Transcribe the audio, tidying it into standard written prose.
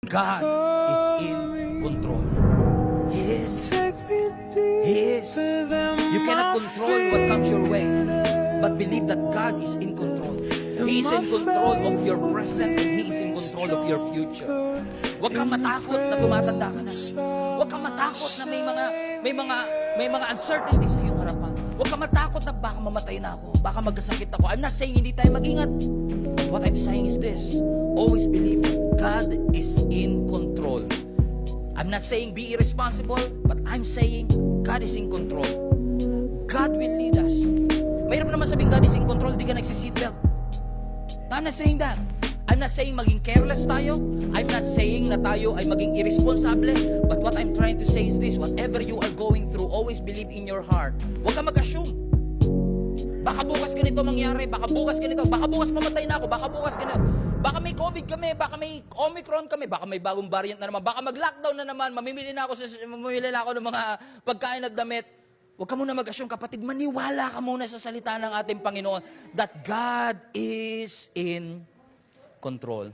God is in control. He is. He is. You cannot control what comes your way, but believe that God is in control. He is in control of your present and He is in control of your future. Huwag kang matakot na tumatanda ka na. Huwag kang matakot na may mga uncertainties sa iyong harapan. Huwag kang matakot na baka mamatay na ako, baka magkasakit ako. I'm not saying hindi tayo mag-ingat. What I'm saying is this: always believe that God is in control. I'm not saying be irresponsible, but I'm saying God is in control. God will lead us. Mahirap naman sabihin God is in control, di ka nagsiseatbelt. I'm not saying that. I'm not saying maging careless tayo. I'm not saying na tayo ay maging irresponsible. But what I'm trying to say is this: whatever you are going through, always believe in your heart. Huwag ka mag-assume. Baka bukas ganito mangyari, baka bukas ganito, baka bukas mamatay na ako, baka bukas ganito. Baka may COVID kami, baka may Omicron kami, baka may bagong variant na naman, baka mag-lockdown na naman, mamimili na ako ng mga pagkain at damit. Huwag ka muna mag-assume, kapatid, maniwala ka muna sa salita ng ating Panginoon that God is in control.